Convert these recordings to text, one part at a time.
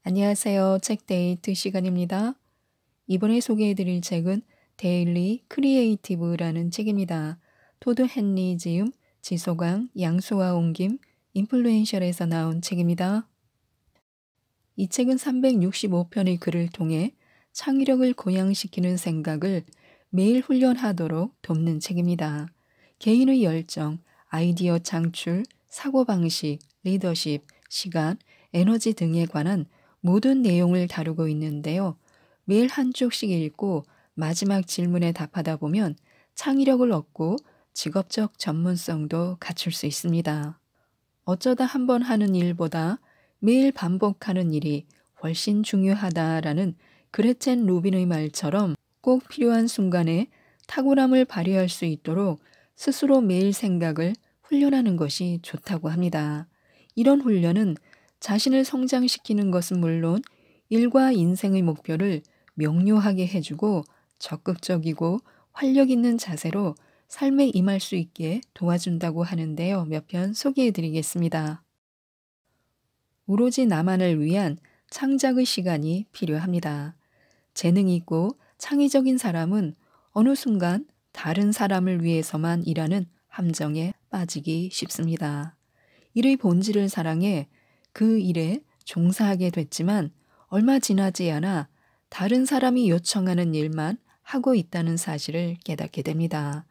안녕하세요. 책데이트 시간입니다. 이번에 소개해드릴 책은 데일리 크리에이티브라는 책입니다. 토드 헨리 지음, 지소강, 양수아 옮김, 인플루엔셜에서 나온 책입니다. 이 책은 365편의 글을 통해 창의력을 고양시키는 생각을 매일 훈련하도록 돕는 책입니다. 개인의 열정, 아이디어 창출, 사고방식, 리더십, 시간, 에너지 등에 관한 모든 내용을 다루고 있는데요. 매일 한 쪽씩 읽고 마지막 질문에 답하다 보면 창의력을 얻고 직업적 전문성도 갖출 수 있습니다. 어쩌다 한 번 하는 일보다 매일 반복하는 일이 훨씬 중요하다라는 그레첸 루빈의 말처럼 꼭 필요한 순간에 탁월함을 발휘할 수 있도록 스스로 매일 생각을 훈련하는 것이 좋다고 합니다. 이런 훈련은 자신을 성장시키는 것은 물론 일과 인생의 목표를 명료하게 해주고 적극적이고 활력 있는 자세로 삶에 임할 수 있게 도와준다고 하는데요. 몇 편 소개해 드리겠습니다. 오로지 나만을 위한 창작의 시간이 필요합니다. 재능이 있고 창의적인 사람은 어느 순간 다른 사람을 위해서만 일하는 함정에 빠지기 쉽습니다. 일의 본질을 사랑해 그 일에 종사하게 됐지만 얼마 지나지 않아 다른 사람이 요청하는 일만 하고 있다는 사실을 깨닫게 됩니다.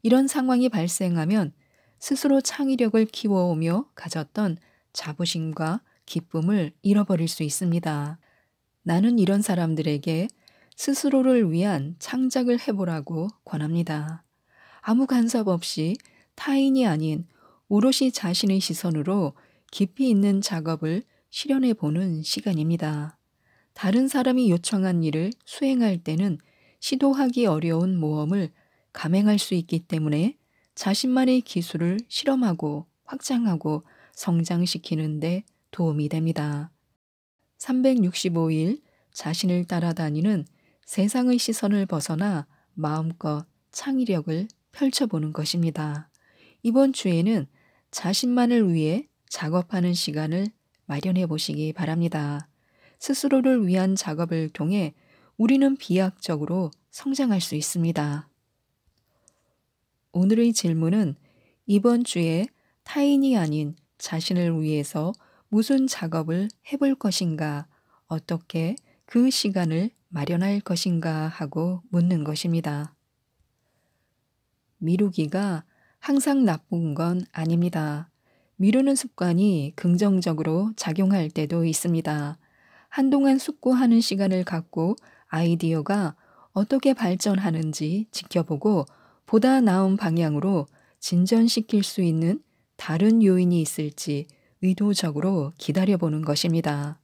이런 상황이 발생하면 스스로 창의력을 키워오며 가졌던 자부심과 기쁨을 잃어버릴 수 있습니다. 나는 이런 사람들에게 스스로를 위한 창작을 해보라고 권합니다. 아무 간섭 없이 타인이 아닌 오롯이 자신의 시선으로 깊이 있는 작업을 실현해 보는 시간입니다. 다른 사람이 요청한 일을 수행할 때는 시도하기 어려운 모험을 감행할 수 있기 때문에 자신만의 기술을 실험하고 확장하고 성장시키는 데 도움이 됩니다. 365일 자신을 따라다니는 세상의 시선을 벗어나 마음껏 창의력을 펼쳐보는 것입니다. 이번 주에는 자신만을 위해 작업하는 시간을 마련해 보시기 바랍니다. 스스로를 위한 작업을 통해 우리는 비약적으로 성장할 수 있습니다. 오늘의 질문은 이번 주에 타인이 아닌 자신을 위해서 무슨 작업을 해볼 것인가, 어떻게 그 시간을 마련할 것인가 하고 묻는 것입니다. 미루기가 항상 나쁜 건 아닙니다. 미루는 습관이 긍정적으로 작용할 때도 있습니다. 한동안 숙고하는 시간을 갖고 아이디어가 어떻게 발전하는지 지켜보고 보다 나은 방향으로 진전시킬 수 있는 다른 요인이 있을지 의도적으로 기다려보는 것입니다.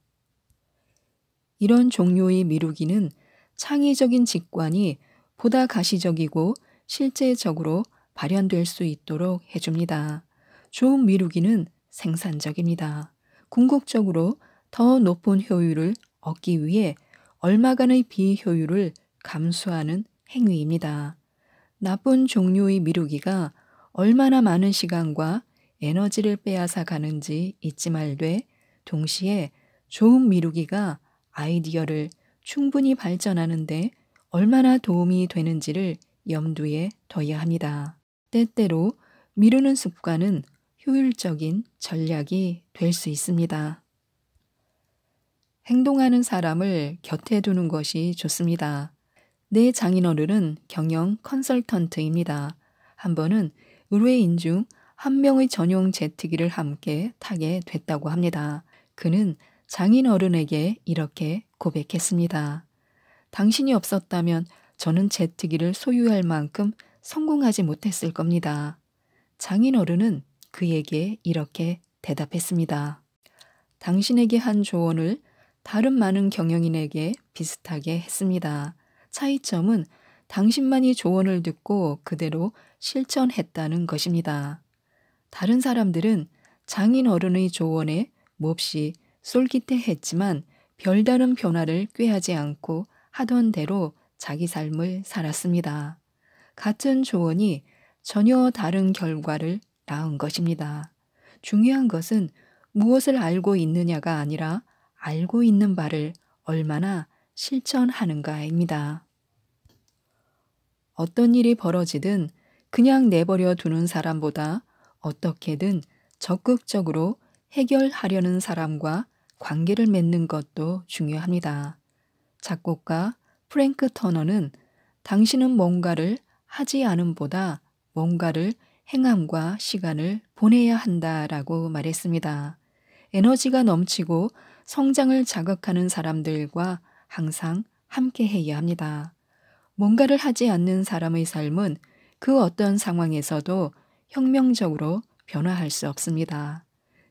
이런 종류의 미루기는 창의적인 직관이 보다 가시적이고 실제적으로 발현될 수 있도록 해줍니다. 좋은 미루기는 생산적입니다. 궁극적으로 더 높은 효율을 얻기 위해 얼마간의 비효율을 감수하는 행위입니다. 나쁜 종류의 미루기가 얼마나 많은 시간과 에너지를 빼앗아 가는지 잊지 말되 동시에 좋은 미루기가 아이디어를 충분히 발전하는데 얼마나 도움이 되는지를 염두에 둬야 합니다. 때때로 미루는 습관은 효율적인 전략이 될 수 있습니다. 행동하는 사람을 곁에 두는 것이 좋습니다. 내 장인어른은 경영 컨설턴트입니다. 한 번은 의뢰인 중 한 명의 전용 제트기를 함께 타게 됐다고 합니다. 그는 장인어른에게 이렇게 고백했습니다. 당신이 없었다면 저는 제트기를 소유할 만큼 성공하지 못했을 겁니다. 장인어른은 그에게 이렇게 대답했습니다. 당신에게 한 조언을 다른 많은 경영인에게 비슷하게 했습니다. 차이점은 당신만이 조언을 듣고 그대로 실천했다는 것입니다. 다른 사람들은 장인어른의 조언에 몹시 솔깃해했지만 별다른 변화를 꾀하지 않고 하던 대로 자기 삶을 살았습니다. 같은 조언이 전혀 다른 결과를 낳은 것입니다. 중요한 것은 무엇을 알고 있느냐가 아니라 알고 있는 바를 얼마나 실천하는가입니다. 어떤 일이 벌어지든 그냥 내버려 두는 사람보다 어떻게든 적극적으로 해결하려는 사람과 관계를 맺는 것도 중요합니다. 작곡가 프랭크 터너는 당신은 뭔가를 하지 않음보다 뭔가를 행함과 시간을 보내야 한다라고 말했습니다. 에너지가 넘치고 성장을 자극하는 사람들과 항상 함께 해야 합니다. 뭔가를 하지 않는 사람의 삶은 그 어떤 상황에서도 혁명적으로 변화할 수 없습니다.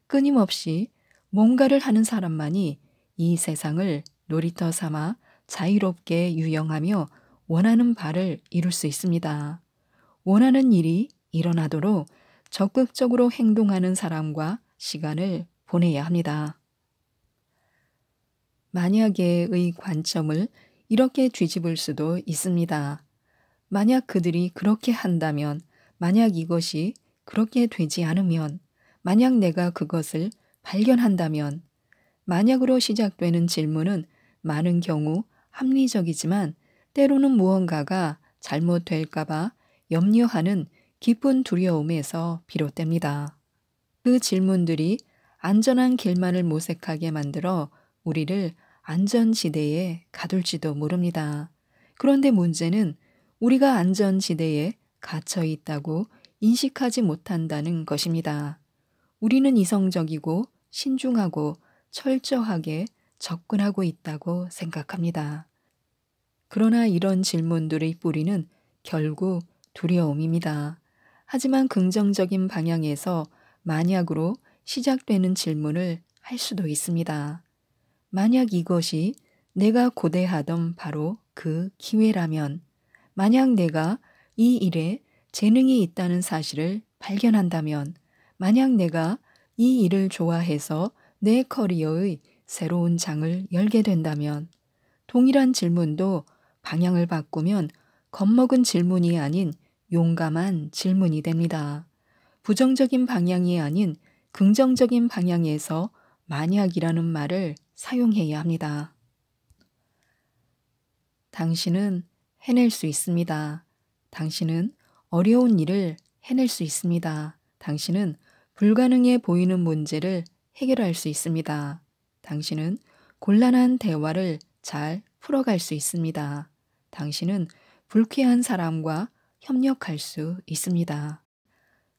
끊임없이 뭔가를 하는 사람만이 이 세상을 놀이터 삼아 자유롭게 유영하며 원하는 바를 이룰 수 있습니다. 원하는 일이 일어나도록 적극적으로 행동하는 사람과 시간을 보내야 합니다. 만약에의 관점을 이렇게 뒤집을 수도 있습니다. 만약 그들이 그렇게 한다면, 만약 이것이 그렇게 되지 않으면, 만약 내가 그것을 발견한다면, 만약으로 시작되는 질문은 많은 경우 합리적이지만 때로는 무언가가 잘못될까봐 염려하는 깊은 두려움에서 비롯됩니다. 그 질문들이 안전한 길만을 모색하게 만들어 우리를 안전지대에 가둘지도 모릅니다. 그런데 문제는 우리가 안전지대에 갇혀 있다고 인식하지 못한다는 것입니다. 우리는 이성적이고 신중하고 철저하게 접근하고 있다고 생각합니다. 그러나 이런 질문들의 뿌리는 결국 두려움입니다. 하지만 긍정적인 방향에서 만약으로 시작되는 질문을 할 수도 있습니다. 만약 이것이 내가 고대하던 바로 그 기회라면, 만약 내가 이 일에 재능이 있다는 사실을 발견한다면, 만약 내가 이 일을 좋아해서 내 커리어의 새로운 장을 열게 된다면, 동일한 질문도 방향을 바꾸면 겁먹은 질문이 아닌 용감한 질문이 됩니다. 부정적인 방향이 아닌 긍정적인 방향에서 만약이라는 말을 사용해야 합니다. 당신은 해낼 수 있습니다. 당신은 어려운 일을 해낼 수 있습니다. 당신은 불가능해 보이는 문제를 해결할 수 있습니다. 당신은 곤란한 대화를 잘 풀어갈 수 있습니다. 당신은 불쾌한 사람과 협력할 수 있습니다.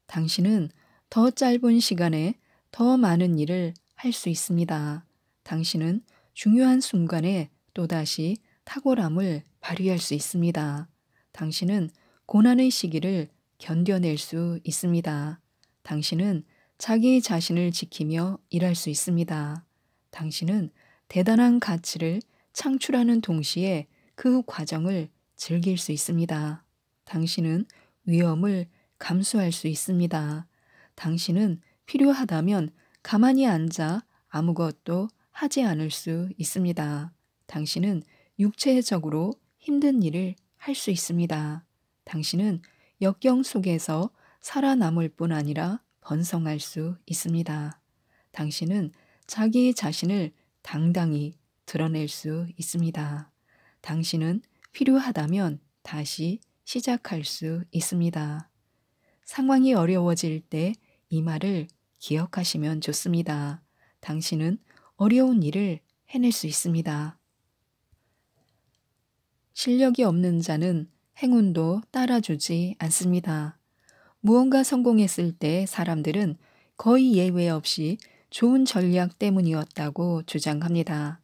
당신은 더 짧은 시간에 더 많은 일을 할 수 있습니다. 당신은 중요한 순간에 또다시 탁월함을 발휘할 수 있습니다. 당신은 고난의 시기를 견뎌낼 수 있습니다. 당신은 자기 자신을 지키며 일할 수 있습니다. 당신은 대단한 가치를 창출하는 동시에 그 과정을 즐길 수 있습니다. 당신은 위험을 감수할 수 있습니다. 당신은 필요하다면 가만히 앉아 아무것도 하지 않을 수 있습니다. 당신은 육체적으로 힘든 일을 할 수 있습니다. 당신은 역경 속에서 살아남을 뿐 아니라 번성할 수 있습니다. 당신은 자기 자신을 당당히 드러낼 수 있습니다. 당신은 필요하다면 다시 시작할 수 있습니다. 상황이 어려워질 때 이 말을 기억하시면 좋습니다. 당신은 어려운 일을 해낼 수 있습니다. 실력이 없는 자는 행운도 따라주지 않습니다. 무언가 성공했을 때 사람들은 거의 예외 없이 좋은 전략 때문이었다고 주장합니다.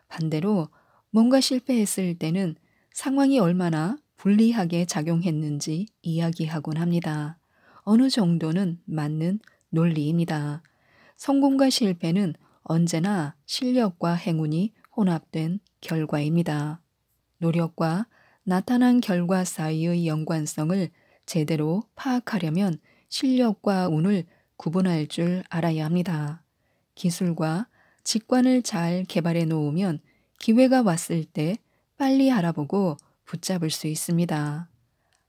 반대로 뭔가 실패했을 때는 상황이 얼마나 불리하게 작용했는지 이야기하곤 합니다. 어느 정도는 맞는 논리입니다. 성공과 실패는 언제나 실력과 행운이 혼합된 결과입니다. 노력과 나타난 결과 사이의 연관성을 제대로 파악하려면 실력과 운을 구분할 줄 알아야 합니다. 기술과 직관을 잘 개발해 놓으면 기회가 왔을 때 빨리 알아보고 붙잡을 수 있습니다.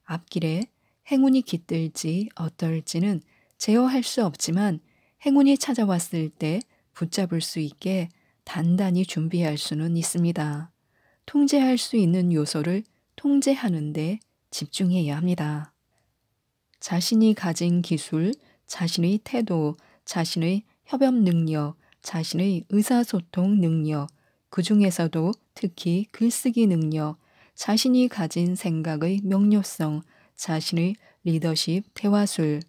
앞길에 행운이 깃들지 어떨지는 제어할 수 없지만 행운이 찾아왔을 때 붙잡을 수 있게 단단히 준비할 수는 있습니다. 통제할 수 있는 요소를 통제하는 데 집중해야 합니다. 자신이 가진 기술, 자신의 태도, 자신의 협업 능력, 자신의 의사소통 능력, 그 중에서도 특히 글쓰기 능력, 자신이 가진 생각의 명료성, 자신의 리더십 대화술,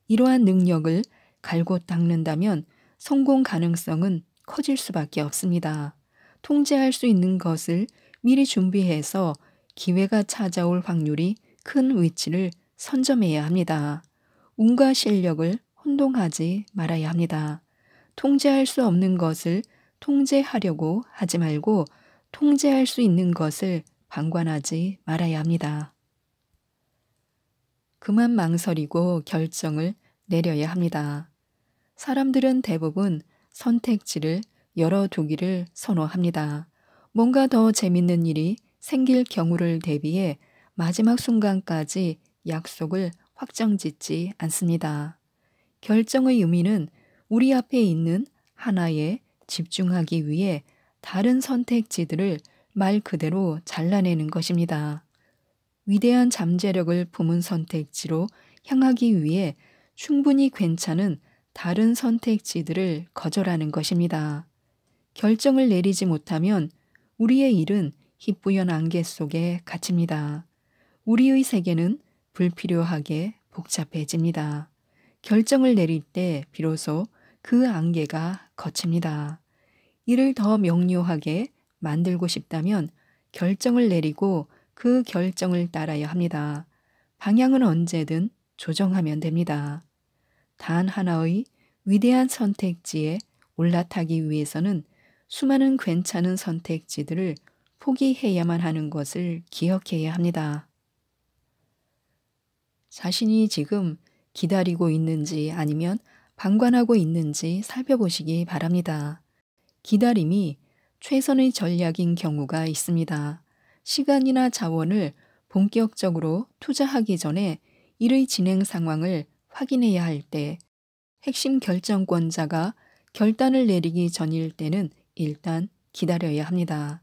이러한 능력을 갈고 닦는다면 성공 가능성은 커질 수밖에 없습니다. 통제할 수 있는 것을 미리 준비해서 기회가 찾아올 확률이 큰 위치를 선점해야 합니다. 운과 실력을 혼동하지 말아야 합니다. 통제할 수 없는 것을 통제하려고 하지 말고 통제할 수 있는 것을 방관하지 말아야 합니다. 그만 망설이고 결정을 내려야 합니다. 사람들은 대부분 선택지를 열어두기를 선호합니다. 뭔가 더 재밌는 일이 생길 경우를 대비해 마지막 순간까지 약속을 확정짓지 않습니다. 결정의 의미는 우리 앞에 있는 하나에 집중하기 위해 다른 선택지들을 말 그대로 잘라내는 것입니다. 위대한 잠재력을 품은 선택지로 향하기 위해 충분히 괜찮은 다른 선택지들을 거절하는 것입니다. 결정을 내리지 못하면 우리의 일은 희뿌연 안개 속에 갇힙니다. 우리의 세계는 불필요하게 복잡해집니다. 결정을 내릴 때 비로소 그 안개가 걷힙니다. 이를 더 명료하게 만들고 싶다면 결정을 내리고 그 결정을 따라야 합니다. 방향은 언제든 조정하면 됩니다. 단 하나의 위대한 선택지에 올라타기 위해서는 수많은 괜찮은 선택지들을 포기해야만 하는 것을 기억해야 합니다. 자신이 지금 기다리고 있는지 아니면 방관하고 있는지 살펴보시기 바랍니다. 기다림이 최선의 전략인 경우가 있습니다. 시간이나 자원을 본격적으로 투자하기 전에 일의 진행 상황을 확인해야 할 때, 핵심 결정권자가 결단을 내리기 전일 때는 일단 기다려야 합니다.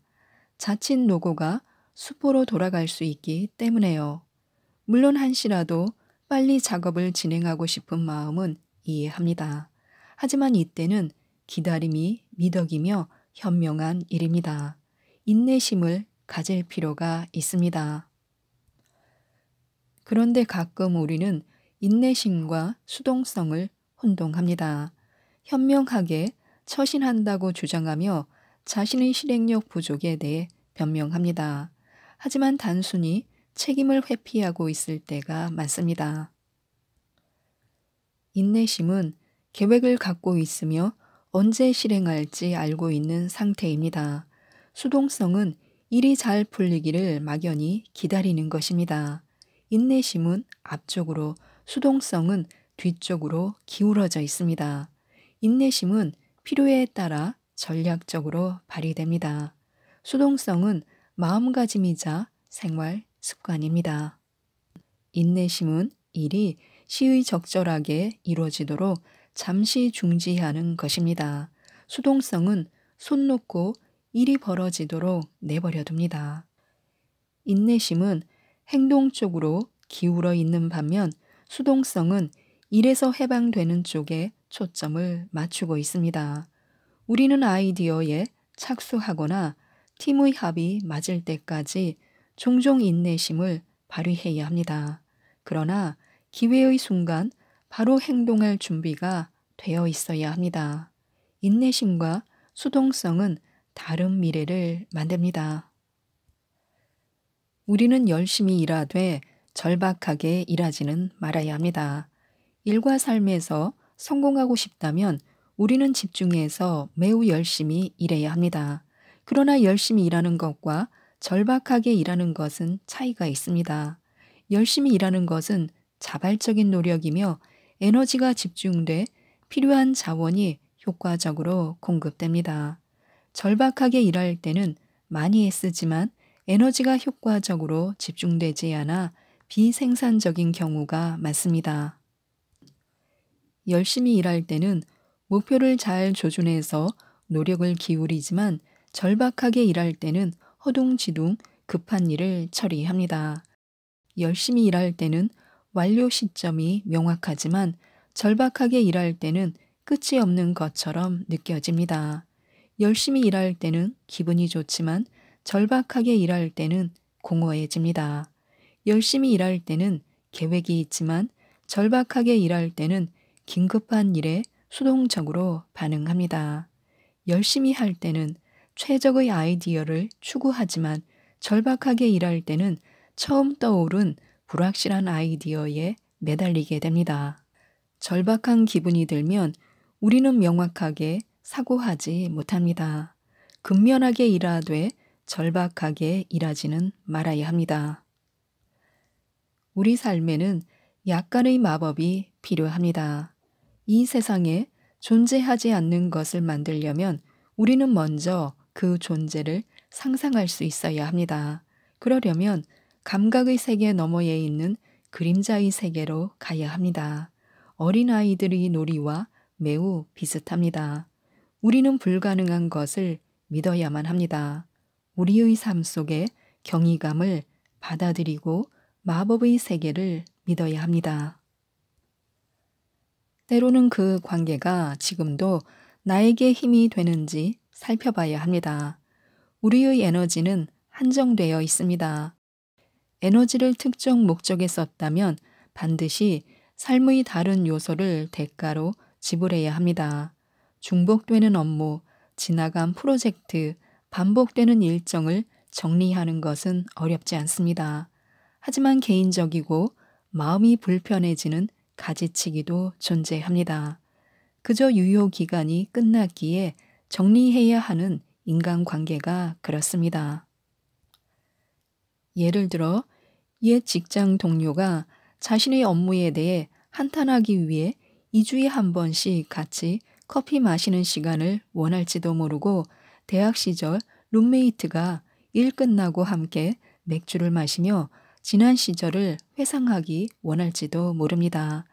자칫 노고가 수포로 돌아갈 수 있기 때문에요. 물론 한시라도 빨리 작업을 진행하고 싶은 마음은 이해합니다. 하지만 이때는 기다림이 미덕이며 현명한 일입니다. 인내심을 가질 필요가 있습니다. 그런데 가끔 우리는 인내심과 수동성을 혼동합니다. 현명하게 처신한다고 주장하며 자신의 실행력 부족에 대해 변명합니다. 하지만 단순히 책임을 회피하고 있을 때가 많습니다. 인내심은 계획을 갖고 있으며 언제 실행할지 알고 있는 상태입니다. 수동성은 일이 잘 풀리기를 막연히 기다리는 것입니다. 인내심은 앞쪽으로, 수동성은 뒤쪽으로 기울어져 있습니다. 인내심은 필요에 따라 전략적으로 발휘됩니다. 수동성은 마음가짐이자 생활 습관입니다. 인내심은 일이 시의적절하게 이루어지도록 잠시 중지하는 것입니다. 수동성은 손 놓고 일이 벌어지도록 내버려 둡니다. 인내심은 행동 쪽으로 기울어 있는 반면 수동성은 일에서 해방되는 쪽에 초점을 맞추고 있습니다. 우리는 아이디어에 착수하거나 팀의 합이 맞을 때까지 종종 인내심을 발휘해야 합니다. 그러나 기회의 순간 바로 행동할 준비가 되어 있어야 합니다. 인내심과 수동성은 다른 미래를 만듭니다. 우리는 열심히 일하되 절박하게 일하지는 말아야 합니다. 일과 삶에서 성공하고 싶다면 우리는 집중해서 매우 열심히 일해야 합니다. 그러나 열심히 일하는 것과 절박하게 일하는 것은 차이가 있습니다. 열심히 일하는 것은 자발적인 노력이며 에너지가 집중돼 필요한 자원이 효과적으로 공급됩니다. 절박하게 일할 때는 많이 애쓰지만 에너지가 효과적으로 집중되지 않아 비생산적인 경우가 많습니다. 열심히 일할 때는 목표를 잘 조준해서 노력을 기울이지만 절박하게 일할 때는 허둥지둥 급한 일을 처리합니다. 열심히 일할 때는 완료 시점이 명확하지만 절박하게 일할 때는 끝이 없는 것처럼 느껴집니다. 열심히 일할 때는 기분이 좋지만 절박하게 일할 때는 공허해집니다. 열심히 일할 때는 계획이 있지만 절박하게 일할 때는 긴급한 일에 수동적으로 반응합니다. 열심히 할 때는 최적의 아이디어를 추구하지만 절박하게 일할 때는 처음 떠오른 불확실한 아이디어에 매달리게 됩니다. 절박한 기분이 들면 우리는 명확하게 사고하지 못합니다. 근면하게 일하되 절박하게 일하지는 말아야 합니다. 우리 삶에는 약간의 마법이 필요합니다. 이 세상에 존재하지 않는 것을 만들려면 우리는 먼저 그 존재를 상상할 수 있어야 합니다. 그러려면 감각의 세계 너머에 있는 그림자의 세계로 가야 합니다. 어린아이들의 놀이와 매우 비슷합니다. 우리는 불가능한 것을 믿어야만 합니다. 우리의 삶 속에 경이감을 받아들이고 마법의 세계를 믿어야 합니다. 때로는 그 관계가 지금도 나에게 힘이 되는지 살펴봐야 합니다. 우리의 에너지는 한정되어 있습니다. 에너지를 특정 목적에 썼다면 반드시 삶의 다른 요소를 대가로 지불해야 합니다. 중복되는 업무, 지나간 프로젝트, 반복되는 일정을 정리하는 것은 어렵지 않습니다. 하지만 개인적이고 마음이 불편해지는 가지치기도 존재합니다. 그저 유효 기간이 끝났기에 정리해야 하는 인간관계가 그렇습니다. 예를 들어 옛 직장 동료가 자신의 업무에 대해 한탄하기 위해 2주에 한 번씩 같이 커피 마시는 시간을 원할지도 모르고 대학 시절 룸메이트가 일 끝나고 함께 맥주를 마시며 지난 시절을 회상하기 원할지도 모릅니다.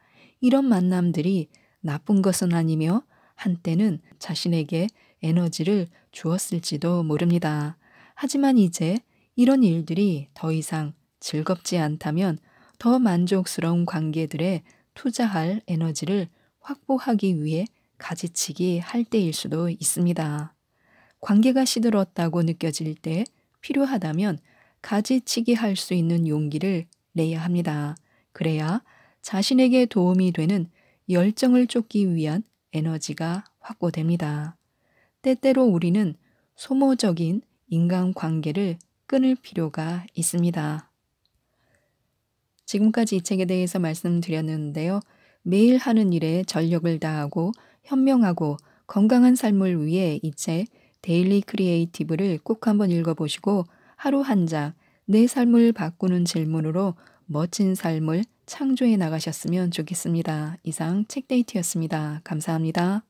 이런 만남들이 나쁜 것은 아니며 한때는 자신에게 에너지를 주었을지도 모릅니다. 하지만 이제 이런 일들이 더 이상 즐겁지 않다면 더 만족스러운 관계들에 투자할 에너지를 확보하기 위해 가지치기 할 때일 수도 있습니다. 관계가 시들었다고 느껴질 때 필요하다면 가지치기 할 수 있는 용기를 내야 합니다. 그래야 자신에게 도움이 되는 열정을 쫓기 위한 에너지가 확보됩니다. 때때로 우리는 소모적인 인간관계를 끊을 필요가 있습니다. 지금까지 이 책에 대해서 말씀드렸는데요. 매일 하는 일에 전력을 다하고 현명하고 건강한 삶을 위해 이 책 데일리 크리에이티브를 꼭 한번 읽어보시고 하루 한 장 내 삶을 바꾸는 질문으로 멋진 삶을 창조해 나가셨으면 좋겠습니다. 이상 책데이트였습니다. 감사합니다.